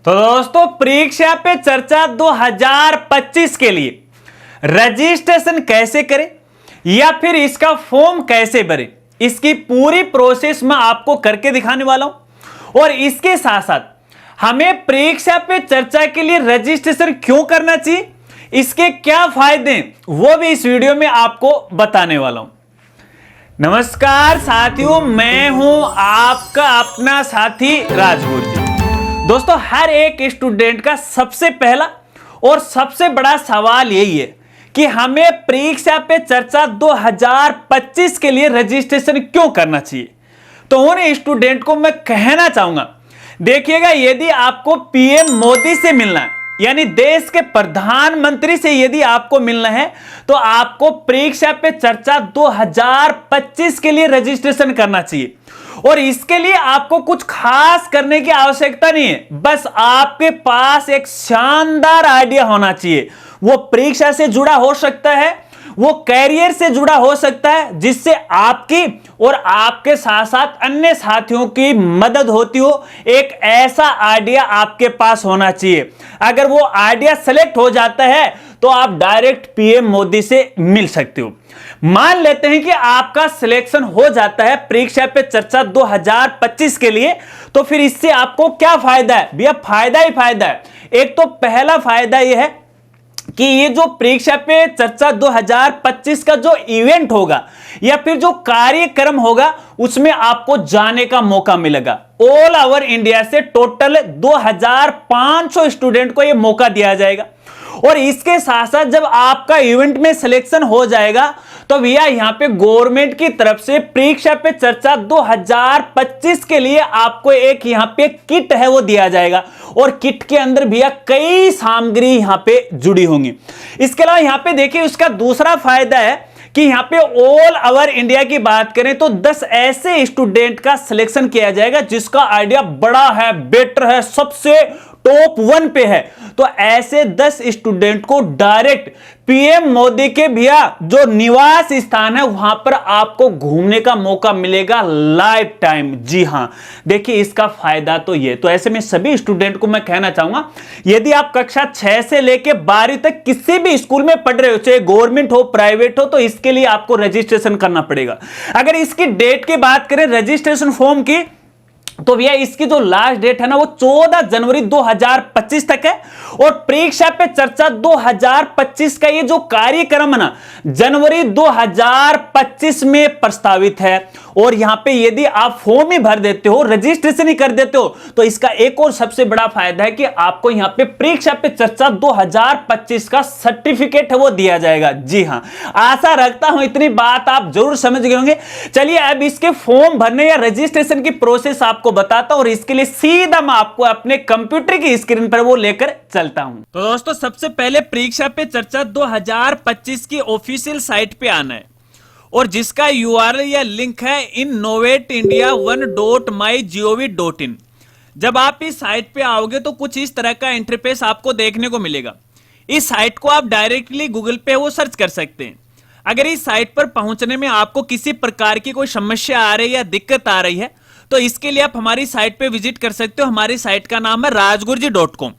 तो दोस्तों परीक्षा पे चर्चा 2025 के लिए रजिस्ट्रेशन कैसे करें या फिर इसका फॉर्म कैसे भरें, इसकी पूरी प्रोसेस मैं आपको करके दिखाने वाला हूं। और इसके साथ साथ हमें परीक्षा पे चर्चा के लिए रजिस्ट्रेशन क्यों करना चाहिए, इसके क्या फायदे हैं, वो भी इस वीडियो में आपको बताने वाला हूं। नमस्कार साथियों, मैं हूं आपका अपना साथी राजगुरु जी। दोस्तों हर एक स्टूडेंट का सबसे पहला और सबसे बड़ा सवाल यही है कि हमें परीक्षा पे चर्चा 2025 के लिए रजिस्ट्रेशन क्यों करना चाहिए। तो उन स्टूडेंट को मैं कहना चाहूंगा, देखिएगा, यदि आपको पीएम मोदी से मिलना है, यानी देश के प्रधानमंत्री से यदि आपको मिलना है, तो आपको परीक्षा पे चर्चा 2025 के लिए रजिस्ट्रेशन करना चाहिए। और इसके लिए आपको कुछ खास करने की आवश्यकता नहीं है, बस आपके पास एक शानदार आइडिया होना चाहिए। वो परीक्षा से जुड़ा हो सकता है, वो कैरियर से जुड़ा हो सकता है, जिससे आपकी और आपके साथ साथ अन्य साथियों की मदद होती हो। एक ऐसा आइडिया आपके पास होना चाहिए। अगर वो आइडिया सेलेक्ट हो जाता है तो आप डायरेक्ट पीएम मोदी से मिल सकते हो। मान लेते हैं कि आपका सिलेक्शन हो जाता है परीक्षा पे चर्चा 2025 के लिए, तो फिर इससे आपको क्या फायदा है? भैया फायदा ही फायदा है। एक तो पहला फायदा यह है कि ये जो परीक्षा पे चर्चा 2025 का जो इवेंट होगा या फिर जो कार्यक्रम होगा, उसमें आपको जाने का मौका मिलेगा। ऑल ओवर इंडिया से टोटल 2500 स्टूडेंट को यह मौका दिया जाएगा। और इसके साथ साथ जब आपका इवेंट में सिलेक्शन हो जाएगा तो भैया यहां पे गवर्नमेंट की तरफ से परीक्षा पे चर्चा 2025 के लिए आपको एक यहां पे किट है वो दिया जाएगा। और किट के अंदर भैया कई सामग्री यहां पे जुड़ी होंगी। इसके अलावा यहां पे देखिए, उसका दूसरा फायदा है कि यहां पे ऑल ओवर इंडिया की बात करें तो 10 ऐसे स्टूडेंट का सिलेक्शन किया जाएगा जिसका आइडिया बड़ा है, बेटर है, सबसे टॉप 1 पे है। तो ऐसे 10 स्टूडेंट को डायरेक्ट पीएम मोदी के भैया जो निवास स्थान है वहां पर आपको घूमने का मौका मिलेगा लाइफ टाइम। जी हां, देखिए इसका फायदा तो ये। तो ऐसे में सभी स्टूडेंट को मैं कहना चाहूंगा, यदि आप कक्षा 6 से लेकर 12वीं तक किसी भी स्कूल में पढ़ रहे हो, चाहे गवर्नमेंट हो प्राइवेट हो, तो इसके लिए आपको रजिस्ट्रेशन करना पड़ेगा। अगर इसकी डेट की बात करें रजिस्ट्रेशन फॉर्म की, तो भैया इसकी जो लास्ट डेट है ना वो 14 जनवरी 2025 तक है। और परीक्षा पे चर्चा 2025 का ये जो कार्यक्रम है ना, जनवरी 2025 में प्रस्तावित है। और यहां पे यदि आप फॉर्म ही भर देते हो, रजिस्ट्रेशन ही कर देते हो, तो इसका एक और सबसे बड़ा फायदा है कि आपको यहां पे परीक्षा पे चर्चा 2025 का सर्टिफिकेट है वो दिया जाएगा। जी हां, आशा रखता हूं इतनी बात आप जरूर समझ गए होंगे। चलिए अब इसके फॉर्म भरने या रजिस्ट्रेशन की प्रोसेस आपको बताता हूं, और इसके लिए सीधा मैं आपको अपने कंप्यूटर की स्क्रीन पर वो लेकर चलता हूं। तो दोस्तों सबसे पहले परीक्षा पे चर्चा 2025 की ऑफिशियल साइट पे आना है, और जिसका यूआरएल या लिंक है innovateindia1.mygov.in। जब आप इस साइट पे आओगे तो कुछ इस तरह का इंटरफेस आपको देखने को मिलेगा। इस साइट को आप डायरेक्टली गूगल पे वो सर्च कर सकते हैं। अगर इस साइट पर पहुंचने में आपको किसी प्रकार की कोई समस्या आ रही है या दिक्कत आ रही है, तो इसके लिए आप हमारी साइट पे विजिट कर सकते हो। हमारी साइट का नाम है rajguruji.com।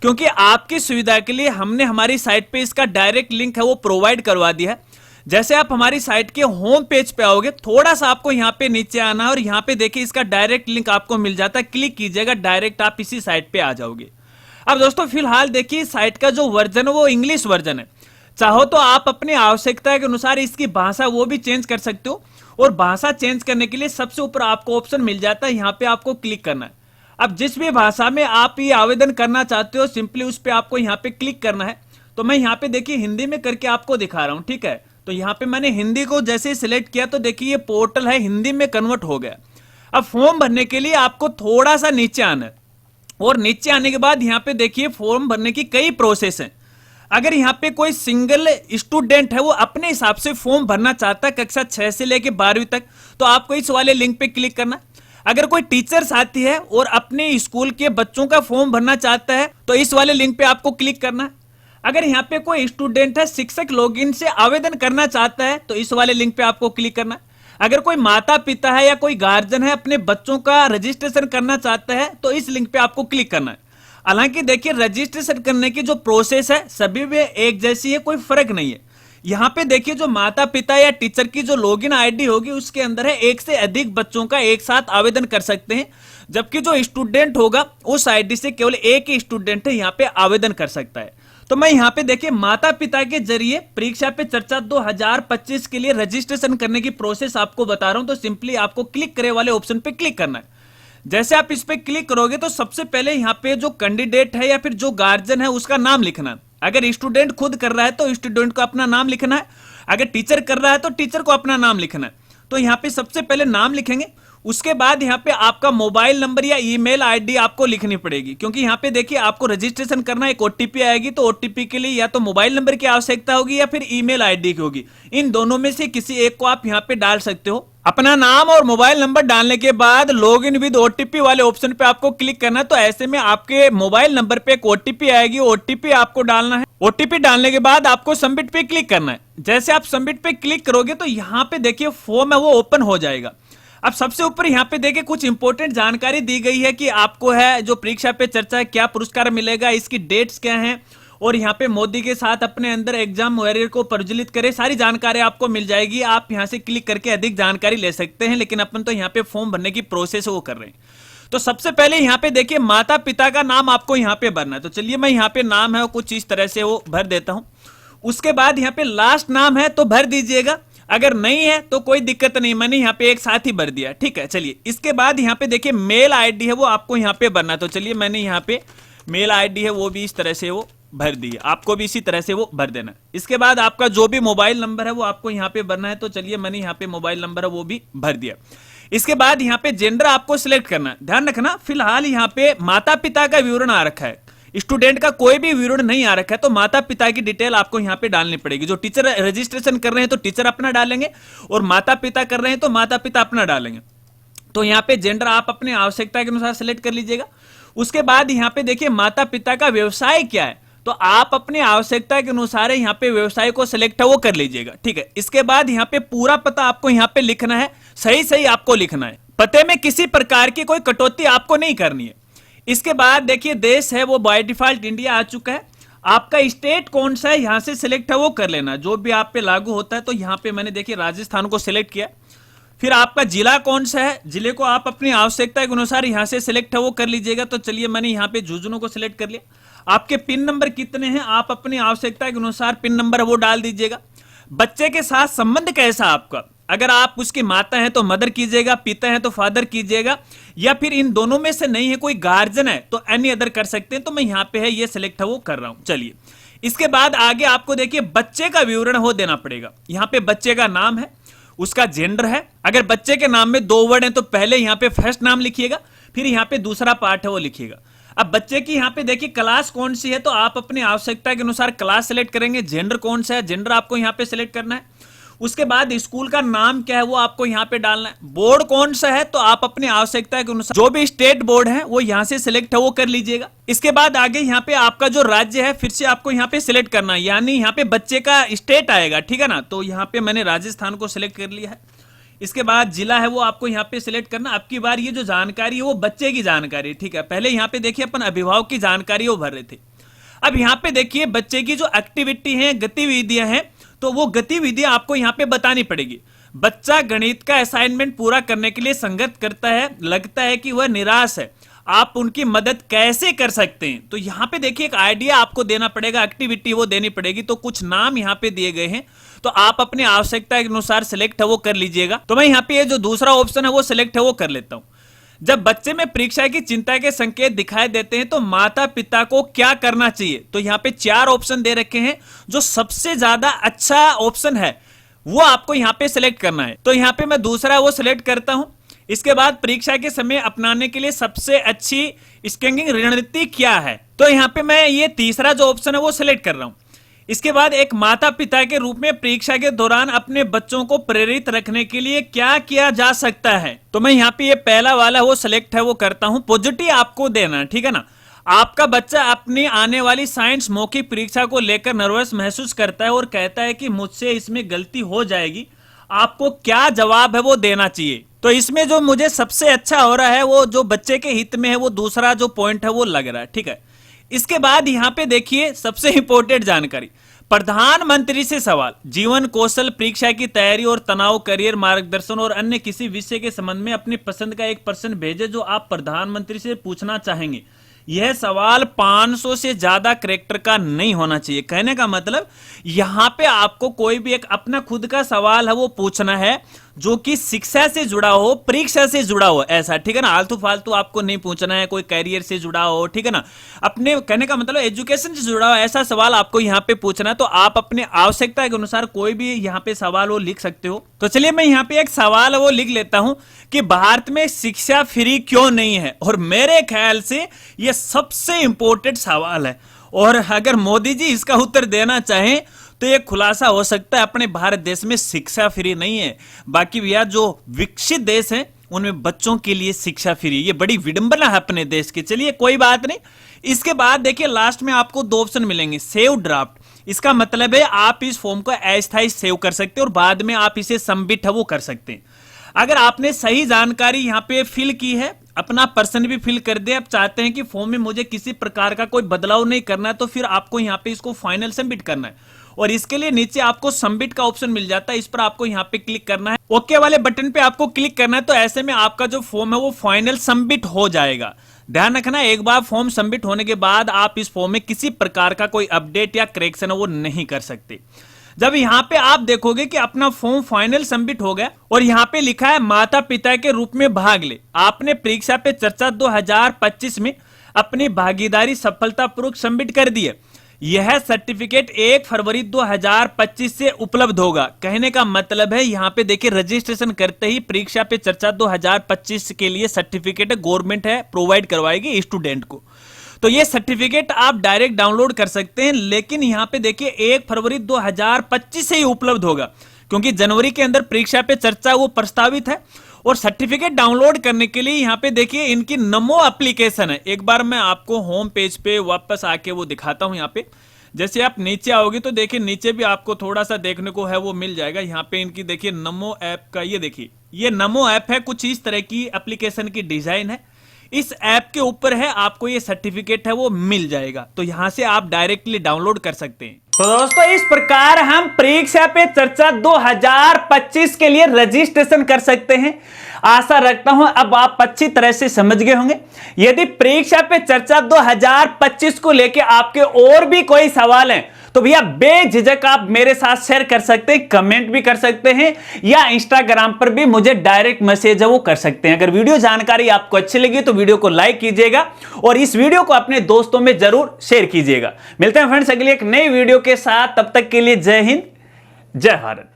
क्योंकि आपकी सुविधा के लिए हमने हमारी साइट पे इसका डायरेक्ट लिंक है वो प्रोवाइड करवा दिया है। जैसे आप हमारी साइट के होम पेज पे आओगे, थोड़ा सा आपको यहाँ पे नीचे आना है और यहाँ पे देखिए इसका डायरेक्ट लिंक आपको मिल जाता है। क्लिक कीजिएगा, डायरेक्ट आप इसी साइट पे आ जाओगे। अब दोस्तों फिलहाल देखिए साइट का जो वर्जन है वो इंग्लिश वर्जन है। चाहो तो आप अपनी आवश्यकता के अनुसार इसकी भाषा वो भी चेंज कर सकते हो। और भाषा चेंज करने के लिए सबसे ऊपर आपको ऑप्शन मिल जाता है, यहाँ पे आपको क्लिक करना है। अब जिस भी भाषा में आप ये आवेदन करना चाहते हो, सिंपली उस पे आपको यहाँ पे क्लिक करना है। तो मैं यहाँ पे देखिए हिंदी में करके आपको दिखा रहा हूँ, ठीक है। तो यहाँ पे मैंने हिंदी को जैसे ही सिलेक्ट किया तो देखिए ये पोर्टल है हिंदी में कन्वर्ट हो गया। अब फॉर्म भरने के लिए आपको थोड़ा सा नीचे आना है, और नीचे आने के बाद यहाँ पे देखिए फॉर्म भरने की कई प्रोसेस है। अगर यहाँ पे कोई सिंगल स्टूडेंट है वो अपने हिसाब से फॉर्म भरना चाहता है कक्षा 6 से लेके 12वीं तक, तो आपको इस वाले लिंक पे क्लिक करना है। अगर कोई टीचर साथी है और अपने स्कूल के बच्चों का फॉर्म भरना चाहता है तो इस वाले लिंक पे आपको क्लिक करना है। अगर यहाँ पे कोई स्टूडेंट है शिक्षक लॉगिन से आवेदन करना चाहता है तो इस वाले लिंक पे आपको क्लिक करना है। अगर कोई माता पिता है या कोई गार्जियन है अपने बच्चों का रजिस्ट्रेशन करना चाहता है तो इस लिंक पे आपको क्लिक करना है। हालांकि देखिए रजिस्ट्रेशन करने की जो प्रोसेस है सभी में एक जैसी है, कोई फर्क नहीं है। यहाँ पे देखिए जो माता पिता या टीचर की जो लॉगिन आईडी होगी उसके अंदर है एक से अधिक बच्चों का एक साथ आवेदन कर सकते हैं, जबकि जो स्टूडेंट होगा उस आईडी से केवल एक ही स्टूडेंट है यहाँ पे आवेदन कर सकता है। तो मैं यहाँ पे देखिए माता पिता के जरिए परीक्षा पे चर्चा 2025 के लिए रजिस्ट्रेशन करने की प्रोसेस आपको बता रहा हूं। तो सिंपली आपको क्लिक करे वाले ऑप्शन पे क्लिक करना है। जैसे आप इस पे क्लिक करोगे तो सबसे पहले यहाँ पे जो कैंडिडेट है या फिर जो गार्जियन है उसका नाम लिखना है। अगर स्टूडेंट खुद कर रहा है तो स्टूडेंट को अपना नाम लिखना है, अगर टीचर कर रहा है तो टीचर को अपना नाम लिखना है। तो यहाँ पे सबसे पहले नाम लिखेंगे, उसके बाद यहाँ पे आपका मोबाइल नंबर या ईमेल आईडी आपको लिखनी पड़ेगी, क्योंकि यहाँ पे देखिए आपको रजिस्ट्रेशन करना, एक ओटीपी आएगी तो ओटीपी के लिए या तो मोबाइल नंबर की आवश्यकता होगी या फिर ईमेल आईडी की होगी। इन दोनों में से किसी एक को आप यहाँ पे डाल सकते हो। अपना नाम और मोबाइल नंबर डालने के बाद लॉग इन विद ओटीपी वाले ऑप्शन पे आपको क्लिक करना है। तो ऐसे में आपके मोबाइल नंबर पे एक ओटीपी आएगी, ओटीपी आपको डालना है। ओटीपी डालने के बाद आपको सबमिट पे क्लिक करना है। जैसे आप सबमिट पे क्लिक करोगे तो यहाँ पे देखिए फॉर्म है वो ओपन हो जाएगा। अब सबसे ऊपर यहाँ पे देखिए कुछ इंपॉर्टेंट जानकारी दी गई है कि आपको है जो परीक्षा पे चर्चा है क्या पुरस्कार मिलेगा, इसकी डेट्स क्या हैं, और यहाँ पे मोदी के साथ अपने अंदर एग्जाम वॉरियर को प्रज्वलित करे, सारी जानकारी आपको मिल जाएगी। आप यहाँ से क्लिक करके अधिक जानकारी ले सकते हैं, लेकिन अपन तो यहाँ पे फॉर्म भरने की प्रोसेस वो कर रहे हैं। तो सबसे पहले यहाँ पे देखिए माता पिता का नाम आपको यहाँ पे भरना है। तो चलिए मैं यहाँ पे नाम है वो कुछ इस तरह से वो भर देता हूँ। उसके बाद यहाँ पे लास्ट नाम है तो भर दीजिएगा, अगर नहीं है तो कोई दिक्कत नहीं, मैंने यहाँ पे एक साथ ही भर दिया, ठीक है। चलिए इसके बाद यहाँ पे देखिए मेल आईडी है वो आपको यहाँ पे भरना है। तो चलिए मैंने यहाँ पे मेल आईडी है वो भी इस तरह से वो भर दी है, आपको भी इसी तरह से वो भर देना है। इसके बाद आपका जो भी मोबाइल नंबर है वो आपको यहाँ पे भरना है। तो चलिए मैंने यहाँ पे मोबाइल नंबर है वो भी भर दिया। इसके बाद यहाँ पे जेंडर आपको सिलेक्ट करना है। ध्यान रखना फिलहाल यहाँ पे माता पिता का विवरण आ रखा है, स्टूडेंट का कोई भी विवरण नहीं आ रखा है, तो माता पिता की डिटेल आपको यहाँ पे डालनी पड़ेगी। जो टीचर रजिस्ट्रेशन कर रहे हैं तो टीचर अपना डालेंगे, और माता पिता कर रहे हैं तो माता पिता अपना डालेंगे। तो यहाँ पे जेंडर आप अपने आवश्यकता के अनुसार सिलेक्ट कर लीजिएगा। उसके बाद यहाँ पे देखिए माता पिता का व्यवसाय क्या है, तो आप अपनी आवश्यकता के अनुसार यहाँ पे व्यवसाय को सिलेक्ट है वो कर लीजिएगा, ठीक है। इसके बाद यहाँ पे पूरा पता आपको यहाँ पे लिखना है, सही सही आपको लिखना है, पते में किसी प्रकार की कोई कटौती आपको नहीं करनी है। इसके बाद देखिए देश है वो बाय डिफॉल्ट इंडिया आ चुका है। आपका स्टेट कौन सा है यहाँ से सिलेक्ट है वो कर लेना, जो भी आप पे लागू होता है। तो यहाँ पे मैंने देखिए राजस्थान को सिलेक्ट किया। फिर आपका जिला कौन सा है, जिले को आप अपनी आवश्यकता के अनुसार यहाँ से सिलेक्ट है वो कर लीजिएगा। तो चलिए मैंने यहाँ पे झुंझुनू को सिलेक्ट कर लिया। आपके पिन नंबर कितने हैं आप अपनी आवश्यकता के अनुसार पिन नंबर वो डाल दीजिएगा। बच्चे के साथ संबंध कैसा आपका, अगर आप उसकी माता हैं तो मदर कीजिएगा, पिता हैं तो फादर कीजिएगा, या फिर इन दोनों में से नहीं है कोई गार्जियन है तो एनी अदर कर सकते हैं। तो मैं यहाँ पे है ये सिलेक्ट है वो कर रहा हूं। चलिए इसके बाद आगे आपको देखिए बच्चे का विवरण हो देना पड़ेगा। यहाँ पे बच्चे का नाम है, उसका जेंडर है, अगर बच्चे के नाम में 2 वर्ड है तो पहले यहाँ पे फर्स्ट नाम लिखिएगा, फिर यहाँ पे दूसरा पार्ट है वो लिखिएगा। अब बच्चे की यहाँ पे देखिए क्लास कौन सी है, तो आप अपनी आवश्यकता के अनुसार क्लास सेलेक्ट करेंगे। जेंडर कौन सा है, जेंडर आपको यहाँ पे सिलेक्ट करना है। उसके बाद स्कूल का नाम क्या है वो आपको यहाँ पे डालना है। बोर्ड कौन सा है, तो आप अपनी आवश्यकता के अनुसार जो भी स्टेट बोर्ड है वो यहाँ से सिलेक्ट है वो कर लीजिएगा। इसके बाद आगे यहाँ पे आपका जो राज्य है फिर से आपको यहाँ पे सिलेक्ट करना है, यानी यहाँ पे बच्चे का स्टेट आएगा, ठीक है ना। तो यहाँ पे मैंने राजस्थान को सिलेक्ट कर लिया है। इसके बाद जिला है वो आपको यहाँ पे सिलेक्ट करना। अब की बार ये जो जानकारी है वो बच्चे की जानकारी, ठीक है। पहले यहाँ पे देखिए अपन अभिभावक की जानकारी वो भर रहे थे। अब यहाँ पे देखिए बच्चे की जो एक्टिविटी है, गतिविधियां हैं, तो वो गतिविधियां आपको यहाँ पे बतानी पड़ेगी। बच्चा गणित का असाइनमेंट पूरा करने के लिए संघर्ष करता है, लगता है कि वह निराश है, आप उनकी मदद कैसे कर सकते हैं। तो यहाँ पे देखिए एक आइडिया आपको देना पड़ेगा, एक्टिविटी वो देनी पड़ेगी। तो कुछ नाम यहाँ पे दिए गए हैं, तो आप अपनी आवश्यकता के अनुसार सिलेक्ट है वो कर लीजिएगा। तो मैं यहाँ पे ये जो दूसरा ऑप्शन है वो सिलेक्ट है वो कर लेता हूँ। जब बच्चे में परीक्षा की चिंता के संकेत दिखाई देते हैं तो माता पिता को क्या करना चाहिए, तो यहाँ पे 4 ऑप्शन दे रखे हैं। जो सबसे ज्यादा अच्छा ऑप्शन है वो आपको यहाँ पे सिलेक्ट करना है। तो यहाँ पे मैं दूसरा वो सिलेक्ट करता हूं। इसके बाद परीक्षा के समय अपनाने के लिए सबसे अच्छी स्कैनिंग रणनीति क्या है, तो यहाँ पे मैं ये तीसरा जो ऑप्शन है वो सिलेक्ट कर रहा हूं। इसके बाद एक माता पिता के रूप में परीक्षा के दौरान अपने बच्चों को प्रेरित रखने के लिए क्या किया जा सकता है, तो मैं यहाँ पे ये पहला वाला वो सिलेक्ट है वो करता हूँ। पॉजिटिव आपको देना, ठीक है ना। आपका बच्चा अपनी आने वाली साइंस मौखिक परीक्षा को लेकर नर्वस महसूस करता है और कहता है कि मुझसे इसमें गलती हो जाएगी, आपको क्या जवाब है वो देना चाहिए। तो इसमें जो मुझे सबसे अच्छा हो रहा है वो जो बच्चे के हित में है वो दूसरा जो पॉइंट है वो लग रहा है, ठीक है। इसके बाद यहां पे देखिए सबसे इंपॉर्टेंट जानकारी, प्रधानमंत्री से सवाल, जीवन कौशल परीक्षा की तैयारी और तनाव, करियर मार्गदर्शन और अन्य किसी विषय के संबंध में अपनी पसंद का एक प्रश्न भेजें जो आप प्रधानमंत्री से पूछना चाहेंगे। यह सवाल 500 से ज्यादा कैरेक्टर का नहीं होना चाहिए। कहने का मतलब यहां पे आपको कोई भी एक अपना खुद का सवाल है वो पूछना है जो कि शिक्षा से जुड़ा हो, परीक्षा से जुड़ा हो, ऐसा, ठीक है ना। आलतू फालतू आपको नहीं पूछना है, कोई कैरियर से जुड़ा हो, ठीक है ना, अपने कहने का मतलब एजुकेशन से जुड़ा हो, ऐसा सवाल आपको यहाँ पे पूछना है। तो आप अपने आवश्यकता के अनुसार कोई भी यहाँ पे सवाल वो लिख सकते हो। तो चलिए मैं यहाँ पे एक सवाल वो लिख लेता हूं कि भारत में शिक्षा फ्री क्यों नहीं है, और मेरे ख्याल से यह सबसे इंपॉर्टेंट सवाल है। और अगर मोदी जी इसका उत्तर देना चाहें तो यह खुलासा हो सकता है अपने भारत देश में शिक्षा फ्री नहीं है, बाकी भैया जो विकसित देश हैं उनमें बच्चों के लिए शिक्षा फ्री, ये बड़ी विडंबना है अपने देश की। चलिए कोई बात नहीं। इसके बाद देखिए लास्ट में आपको 2 ऑप्शन मिलेंगे, सेव ड्राफ्ट। इसका मतलब है आप इस फॉर्म को अस्थायी सेव कर सकते हैं और बाद में आप इसे सबमिट है वो कर सकते हैं। अगर आपने सही जानकारी यहाँ पे फिल की है, अपना पर्सन भी फिल कर दे, आप चाहते हैं कि फॉर्म में मुझे किसी प्रकार का कोई बदलाव नहीं करना है, तो फिर आपको यहाँ पे इसको फाइनल सबमिट करना है। और इसके लिए नीचे आपको सबमिट का ऑप्शन मिल जाता है, इस पर आपको यहाँ पे क्लिक करना है, ओके वाले बटन पे आपको क्लिक करना है। तो ऐसे में आपका जो फॉर्म है वो फाइनल सबमिट हो जाएगा। ध्यान रखना, एक बार फॉर्म सबमिट होने के बाद आप इस फॉर्म में किसी प्रकार का कोई अपडेट या करेक्शन वो नहीं कर सकते। जब यहाँ पे आप देखोगे कि अपना फॉर्म फाइनल सबमिट हो गया और यहाँ पे लिखा है माता पिता के रूप में भाग ले, आपने परीक्षा पे चर्चा 2025 में अपनी भागीदारी सफलतापूर्वक सबमिट कर दी है, यह सर्टिफिकेट 1 फरवरी 2025 से उपलब्ध होगा। कहने का मतलब है यहाँ पे देखिए रजिस्ट्रेशन करते ही परीक्षा पे चर्चा 2025 के लिए सर्टिफिकेट गवर्नमेंट है प्रोवाइड करवाएगी स्टूडेंट को। तो ये सर्टिफिकेट आप डायरेक्ट डाउनलोड कर सकते हैं, लेकिन यहाँ पे देखिए 1 फरवरी 2025 से ही उपलब्ध होगा, क्योंकि जनवरी के अंदर परीक्षा पे चर्चा वो प्रस्तावित है। और सर्टिफिकेट डाउनलोड करने के लिए यहाँ पे देखिए इनकी नमो एप्लीकेशन है। एक बार मैं आपको होम पेज पे वापस आके वो दिखाता हूँ। यहाँ पे जैसे आप नीचे आओगे तो देखिए नीचे भी आपको थोड़ा सा देखने को है वो मिल जाएगा। यहाँ पे इनकी देखिए नमो ऐप का, ये देखिए ये नमो ऐप है, कुछ इस तरह की एप्लीकेशन की डिजाइन है। इस ऐप के ऊपर है आपको ये सर्टिफिकेट है वो मिल जाएगा, तो यहां से आप डायरेक्टली डाउनलोड कर सकते हैं। तो दोस्तों इस प्रकार हम परीक्षा पे चर्चा 2025 के लिए रजिस्ट्रेशन कर सकते हैं। आशा रखता हूं अब आप अच्छी तरह से समझ गए होंगे। यदि परीक्षा पे चर्चा 2025 को लेके आपके और भी कोई सवाल हैं तो भैया बेझिझक आप मेरे साथ शेयर कर सकते हैं, कमेंट भी कर सकते हैं, या इंस्टाग्राम पर भी मुझे डायरेक्ट मैसेज है वो कर सकते हैं। अगर वीडियो जानकारी आपको अच्छी लगी तो वीडियो को लाइक कीजिएगा और इस वीडियो को अपने दोस्तों में जरूर शेयर कीजिएगा। मिलते हैं फ्रेंड्स अगली एक नई वीडियो के साथ, तब तक के लिए जय हिंद, जय भारत।